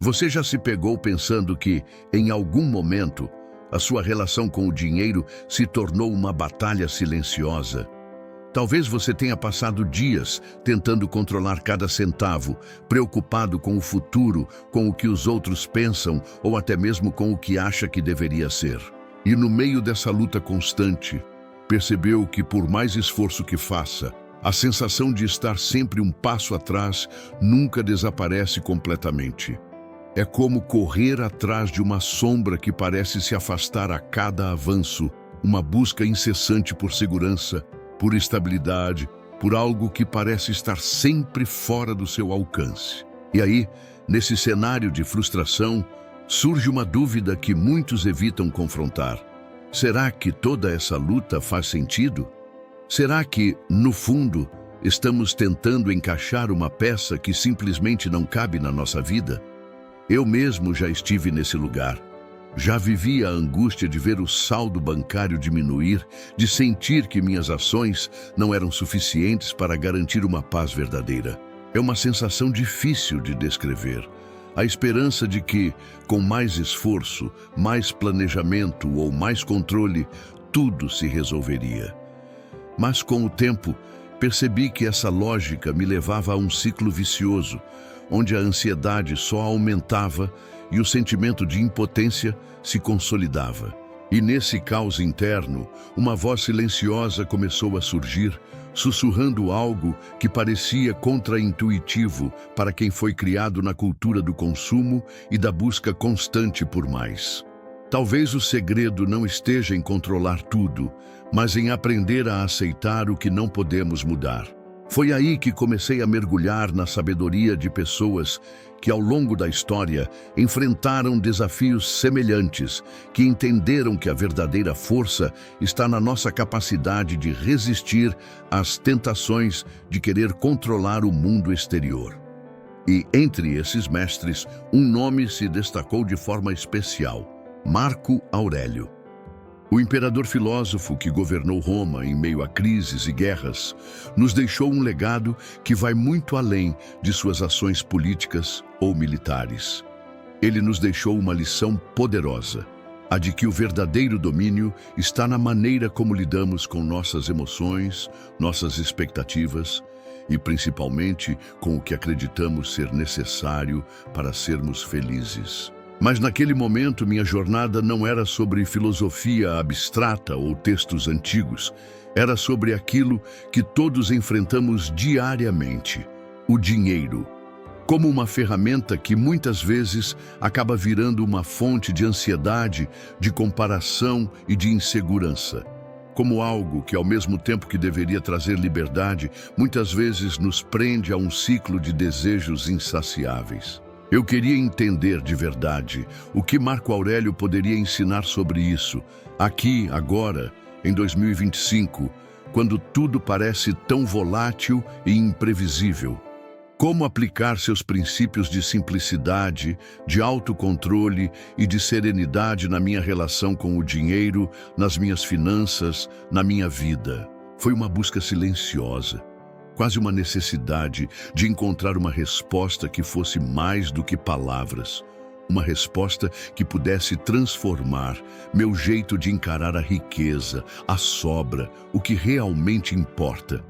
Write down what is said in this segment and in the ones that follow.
Você já se pegou pensando que, em algum momento, a sua relação com o dinheiro se tornou uma batalha silenciosa? Talvez você tenha passado dias tentando controlar cada centavo, preocupado com o futuro, com o que os outros pensam ou até mesmo com o que acha que deveria ser. E no meio dessa luta constante, percebeu que por mais esforço que faça, a sensação de estar sempre um passo atrás nunca desaparece completamente. É como correr atrás de uma sombra que parece se afastar a cada avanço, uma busca incessante por segurança, por estabilidade, por algo que parece estar sempre fora do seu alcance. E aí, nesse cenário de frustração, surge uma dúvida que muitos evitam confrontar. Será que toda essa luta faz sentido? Será que, no fundo, estamos tentando encaixar uma peça que simplesmente não cabe na nossa vida? Eu mesmo já estive nesse lugar. Já vivi a angústia de ver o saldo bancário diminuir, de sentir que minhas ações não eram suficientes para garantir uma paz verdadeira. É uma sensação difícil de descrever. A esperança de que, com mais esforço, mais planejamento ou mais controle, tudo se resolveria. Mas com o tempo, percebi que essa lógica me levava a um ciclo vicioso, onde a ansiedade só aumentava e o sentimento de impotência se consolidava. E nesse caos interno, uma voz silenciosa começou a surgir, sussurrando algo que parecia contraintuitivo para quem foi criado na cultura do consumo e da busca constante por mais. Talvez o segredo não esteja em controlar tudo, mas em aprender a aceitar o que não podemos mudar. Foi aí que comecei a mergulhar na sabedoria de pessoas que, ao longo da história, enfrentaram desafios semelhantes, que entenderam que a verdadeira força está na nossa capacidade de resistir às tentações de querer controlar o mundo exterior. E, entre esses mestres, um nome se destacou de forma especial: Marco Aurélio. O imperador filósofo que governou Roma em meio a crises e guerras nos deixou um legado que vai muito além de suas ações políticas ou militares. Ele nos deixou uma lição poderosa, a de que o verdadeiro domínio está na maneira como lidamos com nossas emoções, nossas expectativas e, principalmente, com o que acreditamos ser necessário para sermos felizes. Mas naquele momento minha jornada não era sobre filosofia abstrata ou textos antigos. Era sobre aquilo que todos enfrentamos diariamente: o dinheiro. Como uma ferramenta que muitas vezes acaba virando uma fonte de ansiedade, de comparação e de insegurança. Como algo que, ao mesmo tempo que deveria trazer liberdade, muitas vezes nos prende a um ciclo de desejos insaciáveis. Eu queria entender de verdade o que Marco Aurélio poderia ensinar sobre isso, aqui, agora, em 2025, quando tudo parece tão volátil e imprevisível. Como aplicar seus princípios de simplicidade, de autocontrole e de serenidade na minha relação com o dinheiro, nas minhas finanças, na minha vida. Foi uma busca silenciosa. Quase uma necessidade de encontrar uma resposta que fosse mais do que palavras. Uma resposta que pudesse transformar meu jeito de encarar a riqueza, a sobra, o que realmente importa.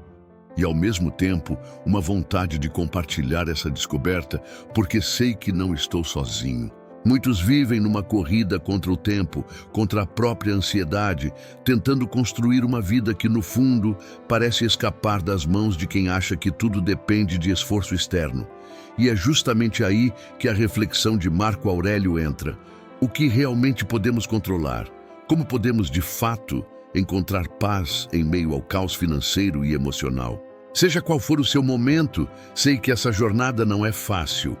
E, ao mesmo tempo, uma vontade de compartilhar essa descoberta, porque sei que não estou sozinho. Muitos vivem numa corrida contra o tempo, contra a própria ansiedade, tentando construir uma vida que, no fundo, parece escapar das mãos de quem acha que tudo depende de esforço externo. E é justamente aí que a reflexão de Marco Aurélio entra. O que realmente podemos controlar? Como podemos, de fato, encontrar paz em meio ao caos financeiro e emocional? Seja qual for o seu momento, sei que essa jornada não é fácil.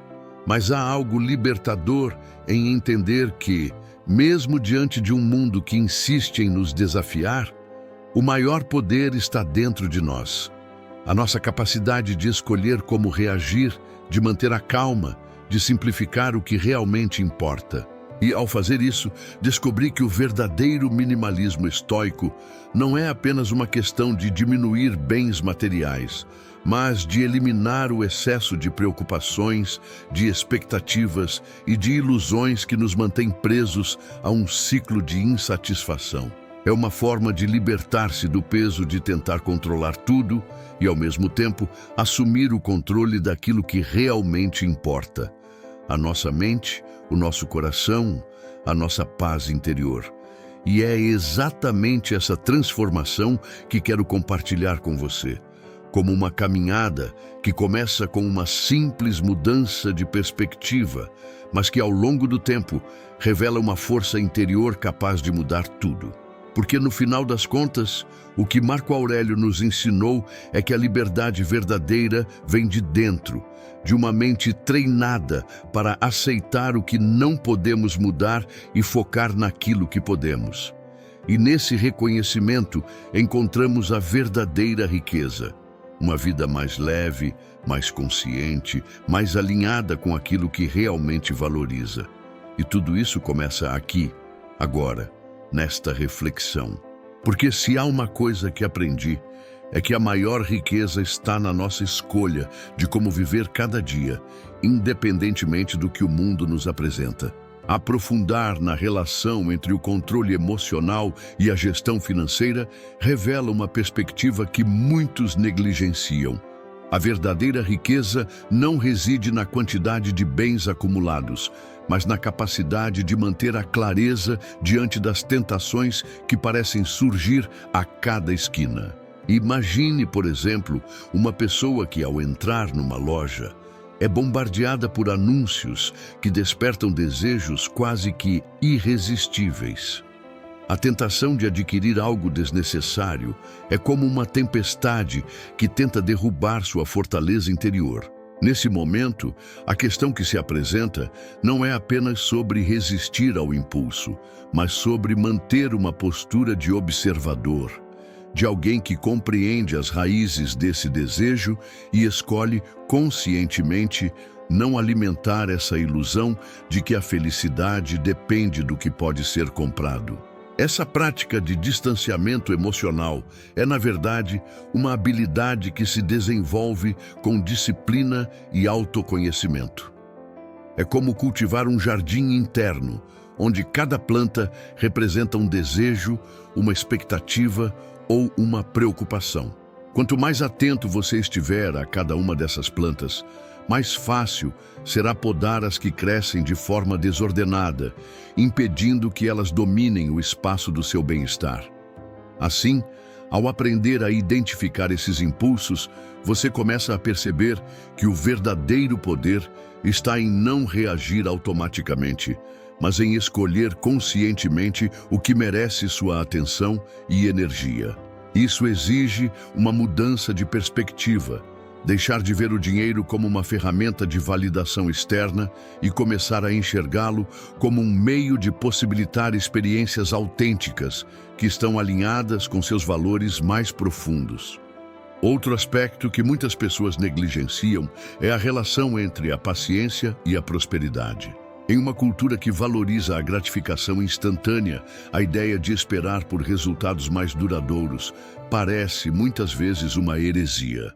Mas há algo libertador em entender que, mesmo diante de um mundo que insiste em nos desafiar, o maior poder está dentro de nós. A nossa capacidade de escolher como reagir, de manter a calma, de simplificar o que realmente importa. E, ao fazer isso, descobri que o verdadeiro minimalismo estoico não é apenas uma questão de diminuir bens materiais, mas de eliminar o excesso de preocupações, de expectativas e de ilusões que nos mantém presos a um ciclo de insatisfação. É uma forma de libertar-se do peso de tentar controlar tudo e, ao mesmo tempo, assumir o controle daquilo que realmente importa: a nossa mente, o nosso coração, a nossa paz interior. E é exatamente essa transformação que quero compartilhar com você, como uma caminhada que começa com uma simples mudança de perspectiva, mas que ao longo do tempo revela uma força interior capaz de mudar tudo. Porque no final das contas, o que Marco Aurélio nos ensinou é que a liberdade verdadeira vem de dentro, de uma mente treinada para aceitar o que não podemos mudar e focar naquilo que podemos. E nesse reconhecimento encontramos a verdadeira riqueza. Uma vida mais leve, mais consciente, mais alinhada com aquilo que realmente valoriza. E tudo isso começa aqui, agora, nesta reflexão. Porque se há uma coisa que aprendi, é que a maior riqueza está na nossa escolha de como viver cada dia, independentemente do que o mundo nos apresenta. Aprofundar na relação entre o controle emocional e a gestão financeira revela uma perspectiva que muitos negligenciam. A verdadeira riqueza não reside na quantidade de bens acumulados, mas na capacidade de manter a clareza diante das tentações que parecem surgir a cada esquina. Imagine, por exemplo, uma pessoa que, ao entrar numa loja, é bombardeada por anúncios que despertam desejos quase que irresistíveis. A tentação de adquirir algo desnecessário é como uma tempestade que tenta derrubar sua fortaleza interior. Nesse momento, a questão que se apresenta não é apenas sobre resistir ao impulso, mas sobre manter uma postura de observador, de alguém que compreende as raízes desse desejo e escolhe conscientemente não alimentar essa ilusão de que a felicidade depende do que pode ser comprado. Essa prática de distanciamento emocional é, na verdade, uma habilidade que se desenvolve com disciplina e autoconhecimento. É como cultivar um jardim interno, onde cada planta representa um desejo, uma expectativa ou uma preocupação. Quanto mais atento você estiver a cada uma dessas plantas, mais fácil será podar as que crescem de forma desordenada, impedindo que elas dominem o espaço do seu bem-estar. Assim, ao aprender a identificar esses impulsos, você começa a perceber que o verdadeiro poder está em não reagir automaticamente, mas em escolher conscientemente o que merece sua atenção e energia. Isso exige uma mudança de perspectiva, deixar de ver o dinheiro como uma ferramenta de validação externa e começar a enxergá-lo como um meio de possibilitar experiências autênticas que estão alinhadas com seus valores mais profundos. Outro aspecto que muitas pessoas negligenciam é a relação entre a paciência e a prosperidade. Em uma cultura que valoriza a gratificação instantânea, a ideia de esperar por resultados mais duradouros parece muitas vezes uma heresia.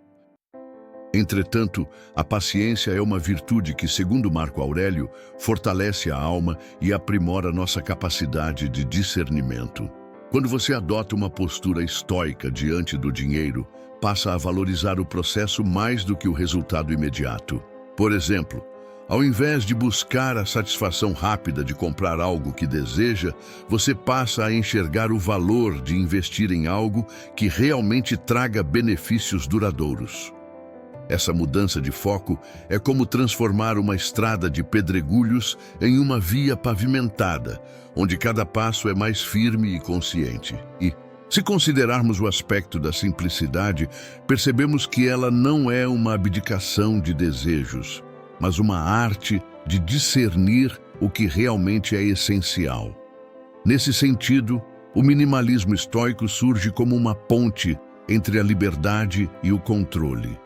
Entretanto, a paciência é uma virtude que, segundo Marco Aurélio, fortalece a alma e aprimora nossa capacidade de discernimento. Quando você adota uma postura estoica diante do dinheiro, passa a valorizar o processo mais do que o resultado imediato. Por exemplo, ao invés de buscar a satisfação rápida de comprar algo que deseja, você passa a enxergar o valor de investir em algo que realmente traga benefícios duradouros. Essa mudança de foco é como transformar uma estrada de pedregulhos em uma via pavimentada, onde cada passo é mais firme e consciente. E, se considerarmos o aspecto da simplicidade, percebemos que ela não é uma abdicação de desejos, mas uma arte de discernir o que realmente é essencial. Nesse sentido, o minimalismo estoico surge como uma ponte entre a liberdade e o controle.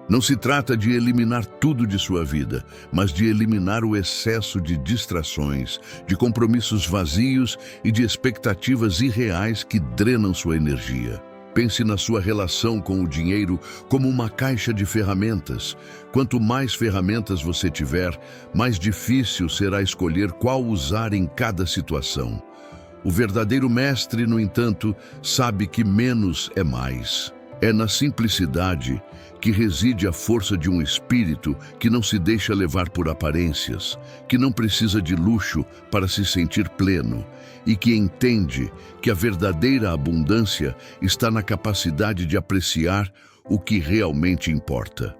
Não se trata de eliminar tudo de sua vida, mas de eliminar o excesso de distrações, de compromissos vazios e de expectativas irreais que drenam sua energia. Pense na sua relação com o dinheiro como uma caixa de ferramentas. Quanto mais ferramentas você tiver, mais difícil será escolher qual usar em cada situação. O verdadeiro mestre, no entanto, sabe que menos é mais. É na simplicidade que reside a força de um espírito que não se deixa levar por aparências, que não precisa de luxo para se sentir pleno e que entende que a verdadeira abundância está na capacidade de apreciar o que realmente importa.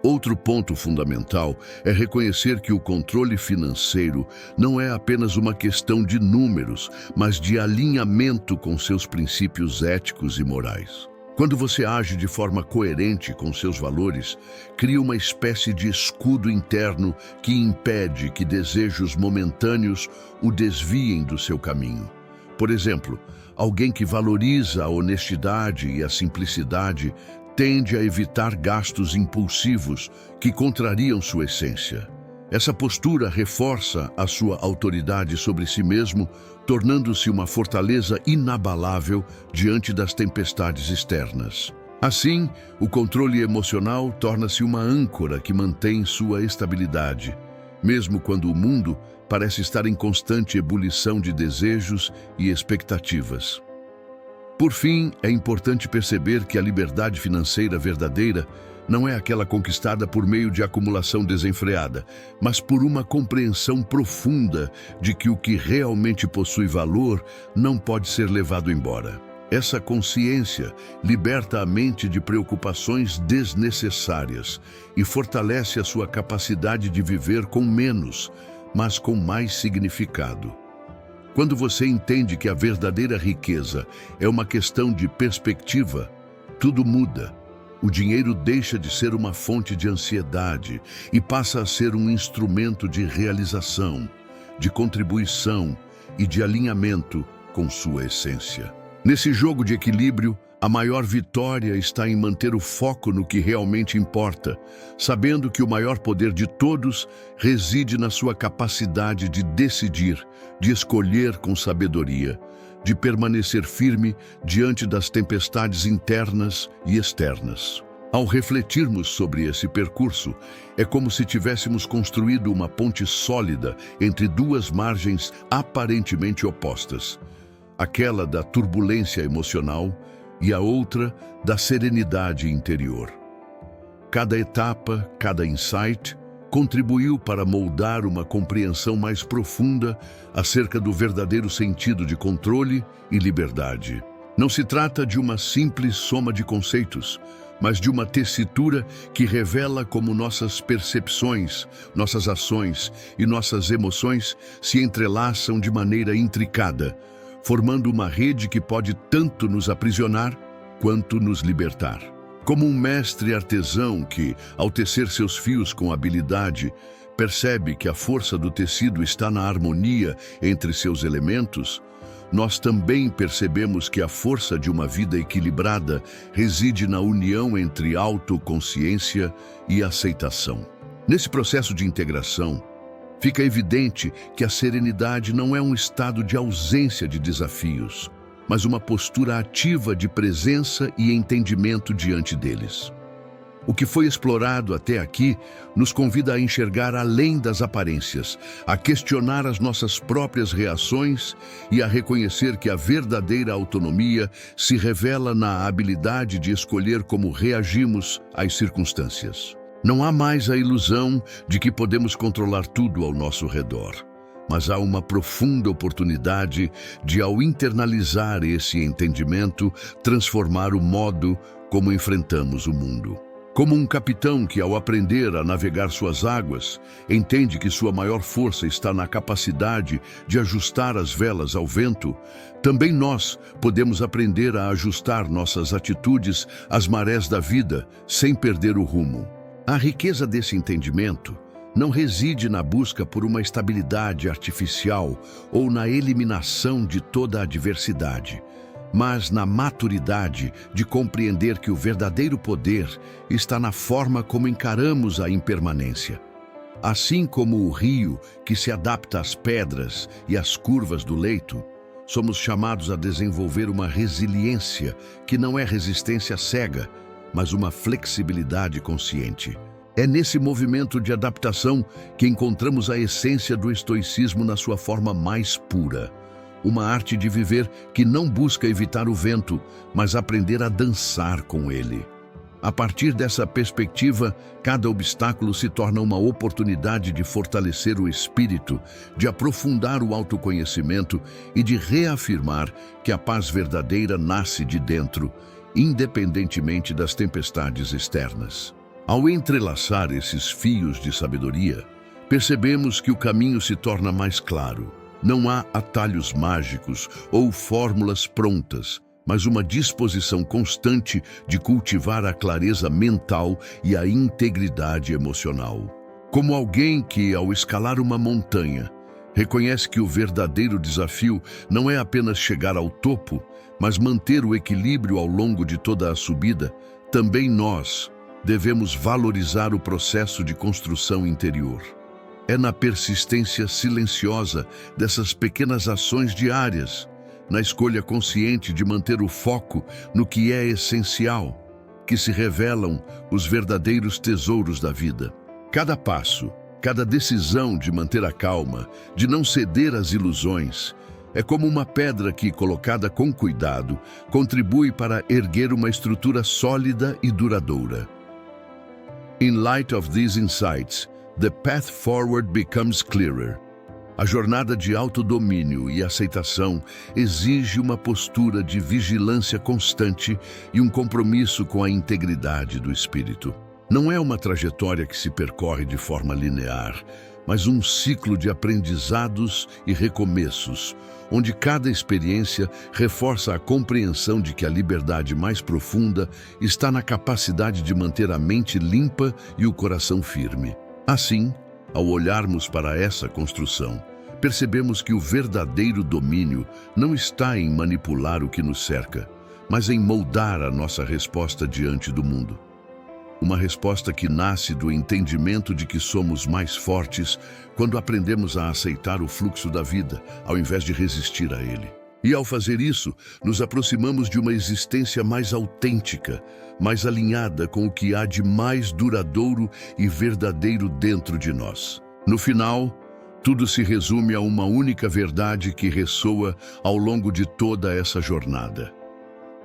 Outro ponto fundamental é reconhecer que o controle financeiro não é apenas uma questão de números, mas de alinhamento com seus princípios éticos e morais. Quando você age de forma coerente com seus valores, cria uma espécie de escudo interno que impede que desejos momentâneos o desviem do seu caminho. Por exemplo, alguém que valoriza a honestidade e a simplicidade tende a evitar gastos impulsivos que contrariam sua essência. Essa postura reforça a sua autoridade sobre si mesmo, tornando-se uma fortaleza inabalável diante das tempestades externas. Assim, o controle emocional torna-se uma âncora que mantém sua estabilidade, mesmo quando o mundo parece estar em constante ebulição de desejos e expectativas. Por fim, é importante perceber que a liberdade financeira verdadeira não é aquela conquistada por meio de acumulação desenfreada, mas por uma compreensão profunda de que o que realmente possui valor não pode ser levado embora. Essa consciência liberta a mente de preocupações desnecessárias e fortalece a sua capacidade de viver com menos, mas com mais significado. Quando você entende que a verdadeira riqueza é uma questão de perspectiva, tudo muda. O dinheiro deixa de ser uma fonte de ansiedade e passa a ser um instrumento de realização, de contribuição e de alinhamento com sua essência. Nesse jogo de equilíbrio, a maior vitória está em manter o foco no que realmente importa, sabendo que o maior poder de todos reside na sua capacidade de decidir, de escolher com sabedoria, de permanecer firme diante das tempestades internas e externas. Ao refletirmos sobre esse percurso, é como se tivéssemos construído uma ponte sólida entre duas margens aparentemente opostas, aquela da turbulência emocional e a outra da serenidade interior. Cada etapa, cada insight, contribuiu para moldar uma compreensão mais profunda acerca do verdadeiro sentido de controle e liberdade. Não se trata de uma simples soma de conceitos, mas de uma tessitura que revela como nossas percepções, nossas ações e nossas emoções se entrelaçam de maneira intricada, formando uma rede que pode tanto nos aprisionar quanto nos libertar. Como um mestre artesão que, ao tecer seus fios com habilidade, percebe que a força do tecido está na harmonia entre seus elementos, nós também percebemos que a força de uma vida equilibrada reside na união entre autoconsciência e aceitação. Nesse processo de integração, fica evidente que a serenidade não é um estado de ausência de desafios, mas uma postura ativa de presença e entendimento diante deles. O que foi explorado até aqui nos convida a enxergar além das aparências, a questionar as nossas próprias reações e a reconhecer que a verdadeira autonomia se revela na habilidade de escolher como reagimos às circunstâncias. Não há mais a ilusão de que podemos controlar tudo ao nosso redor, mas há uma profunda oportunidade de, ao internalizar esse entendimento, transformar o modo como enfrentamos o mundo. Como um capitão que, ao aprender a navegar suas águas, entende que sua maior força está na capacidade de ajustar as velas ao vento, também nós podemos aprender a ajustar nossas atitudes às marés da vida, sem perder o rumo. A riqueza desse entendimento não reside na busca por uma estabilidade artificial ou na eliminação de toda a adversidade, mas na maturidade de compreender que o verdadeiro poder está na forma como encaramos a impermanência. Assim como o rio que se adapta às pedras e às curvas do leito, somos chamados a desenvolver uma resiliência que não é resistência cega, mas uma flexibilidade consciente. É nesse movimento de adaptação que encontramos a essência do estoicismo na sua forma mais pura. Uma arte de viver que não busca evitar o vento, mas aprender a dançar com ele. A partir dessa perspectiva, cada obstáculo se torna uma oportunidade de fortalecer o espírito, de aprofundar o autoconhecimento e de reafirmar que a paz verdadeira nasce de dentro, independentemente das tempestades externas. Ao entrelaçar esses fios de sabedoria, percebemos que o caminho se torna mais claro. Não há atalhos mágicos ou fórmulas prontas, mas uma disposição constante de cultivar a clareza mental e a integridade emocional. Como alguém que, ao escalar uma montanha, reconhece que o verdadeiro desafio não é apenas chegar ao topo, mas manter o equilíbrio ao longo de toda a subida, também nós devemos valorizar o processo de construção interior. É na persistência silenciosa dessas pequenas ações diárias, na escolha consciente de manter o foco no que é essencial, que se revelam os verdadeiros tesouros da vida. Cada passo, cada decisão de manter a calma, de não ceder às ilusões, é como uma pedra que, colocada com cuidado, contribui para erguer uma estrutura sólida e duradoura. In light of these insights, the path forward becomes clearer. A jornada de autodomínio e aceitação exige uma postura de vigilância constante e um compromisso com a integridade do espírito. Não é uma trajetória que se percorre de forma linear, mas um ciclo de aprendizados e recomeços, onde cada experiência reforça a compreensão de que a liberdade mais profunda está na capacidade de manter a mente limpa e o coração firme. Assim, ao olharmos para essa construção, percebemos que o verdadeiro domínio não está em manipular o que nos cerca, mas em moldar a nossa resposta diante do mundo. Uma resposta que nasce do entendimento de que somos mais fortes quando aprendemos a aceitar o fluxo da vida, ao invés de resistir a ele. E ao fazer isso, nos aproximamos de uma existência mais autêntica, mais alinhada com o que há de mais duradouro e verdadeiro dentro de nós. No final, tudo se resume a uma única verdade que ressoa ao longo de toda essa jornada.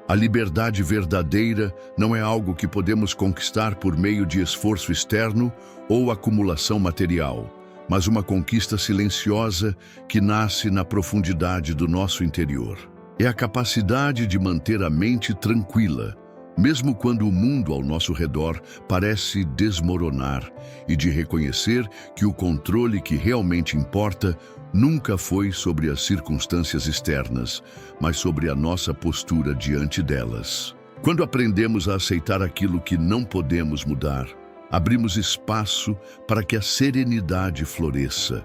A liberdade verdadeira não é algo que podemos conquistar por meio de esforço externo ou acumulação material, mas uma conquista silenciosa que nasce na profundidade do nosso interior. É a capacidade de manter a mente tranquila, mesmo quando o mundo ao nosso redor parece desmoronar, e de reconhecer que o controle que realmente importa nunca foi sobre as circunstâncias externas, mas sobre a nossa postura diante delas. Quando aprendemos a aceitar aquilo que não podemos mudar, abrimos espaço para que a serenidade floresça.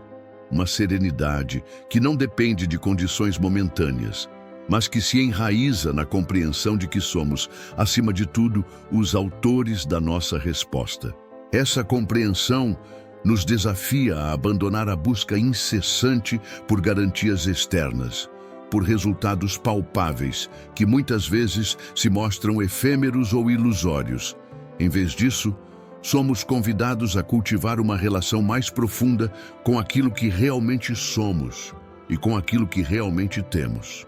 Uma serenidade que não depende de condições momentâneas, mas que se enraiza na compreensão de que somos, acima de tudo, os autores da nossa resposta. Essa compreensão nos desafia a abandonar a busca incessante por garantias externas, por resultados palpáveis, que muitas vezes se mostram efêmeros ou ilusórios. Em vez disso, somos convidados a cultivar uma relação mais profunda com aquilo que realmente somos e com aquilo que realmente temos.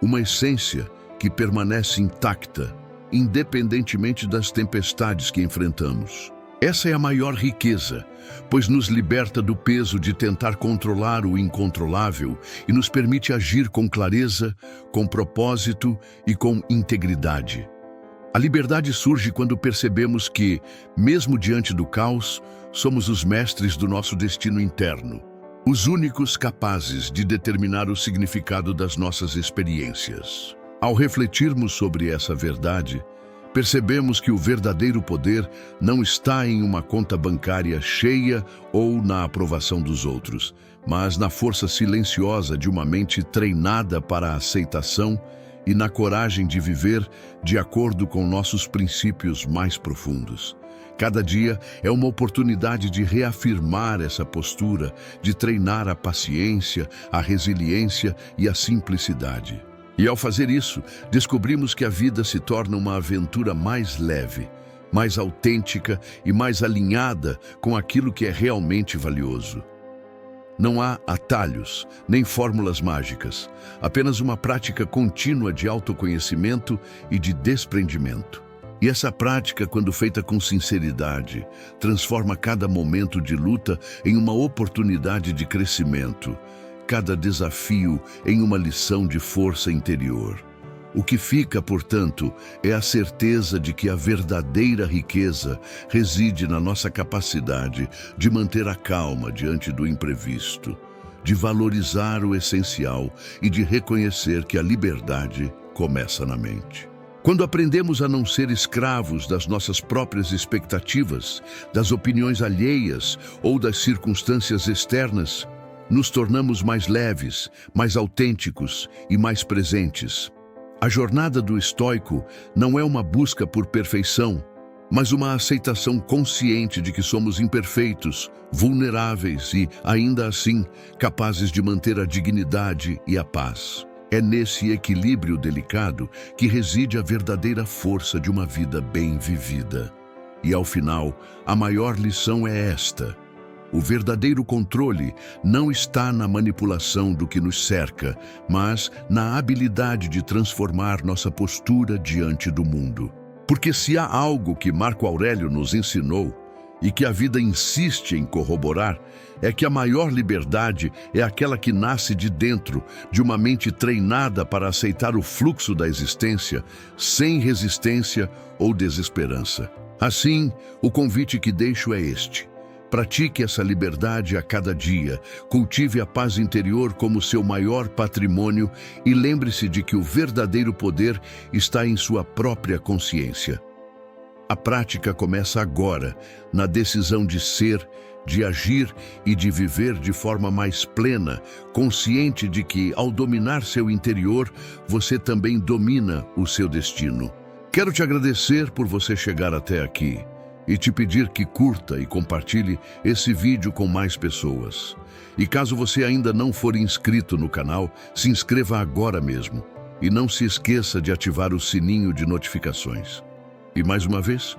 Uma essência que permanece intacta, independentemente das tempestades que enfrentamos. Essa é a maior riqueza, pois nos liberta do peso de tentar controlar o incontrolável e nos permite agir com clareza, com propósito e com integridade. A liberdade surge quando percebemos que, mesmo diante do caos, somos os mestres do nosso destino interno, os únicos capazes de determinar o significado das nossas experiências. Ao refletirmos sobre essa verdade, percebemos que o verdadeiro poder não está em uma conta bancária cheia ou na aprovação dos outros, mas na força silenciosa de uma mente treinada para a aceitação e na coragem de viver de acordo com nossos princípios mais profundos. Cada dia é uma oportunidade de reafirmar essa postura, de treinar a paciência, a resiliência e a simplicidade. E ao fazer isso, descobrimos que a vida se torna uma aventura mais leve, mais autêntica e mais alinhada com aquilo que é realmente valioso. Não há atalhos, nem fórmulas mágicas, apenas uma prática contínua de autoconhecimento e de desprendimento. E essa prática, quando feita com sinceridade, transforma cada momento de luta em uma oportunidade de crescimento, cada desafio em uma lição de força interior. O que fica, portanto, é a certeza de que a verdadeira riqueza reside na nossa capacidade de manter a calma diante do imprevisto, de valorizar o essencial e de reconhecer que a liberdade começa na mente. Quando aprendemos a não ser escravos das nossas próprias expectativas, das opiniões alheias ou das circunstâncias externas, nos tornamos mais leves, mais autênticos e mais presentes. A jornada do estoico não é uma busca por perfeição, mas uma aceitação consciente de que somos imperfeitos, vulneráveis e, ainda assim, capazes de manter a dignidade e a paz. É nesse equilíbrio delicado que reside a verdadeira força de uma vida bem vivida. E, ao final, a maior lição é esta: o verdadeiro controle não está na manipulação do que nos cerca, mas na habilidade de transformar nossa postura diante do mundo. Porque se há algo que Marco Aurélio nos ensinou e que a vida insiste em corroborar, é que a maior liberdade é aquela que nasce de dentro, de uma mente treinada para aceitar o fluxo da existência, sem resistência ou desesperança. Assim, o convite que deixo é este: pratique essa liberdade a cada dia, cultive a paz interior como seu maior patrimônio e lembre-se de que o verdadeiro poder está em sua própria consciência. A prática começa agora, na decisão de ser, de agir e de viver de forma mais plena, consciente de que, ao dominar seu interior, você também domina o seu destino. Quero te agradecer por você chegar até aqui e te pedir que curta e compartilhe esse vídeo com mais pessoas. E caso você ainda não for inscrito no canal, se inscreva agora mesmo. E não se esqueça de ativar o sininho de notificações. E mais uma vez,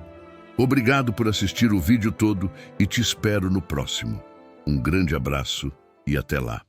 obrigado por assistir o vídeo todo e te espero no próximo. Um grande abraço e até lá.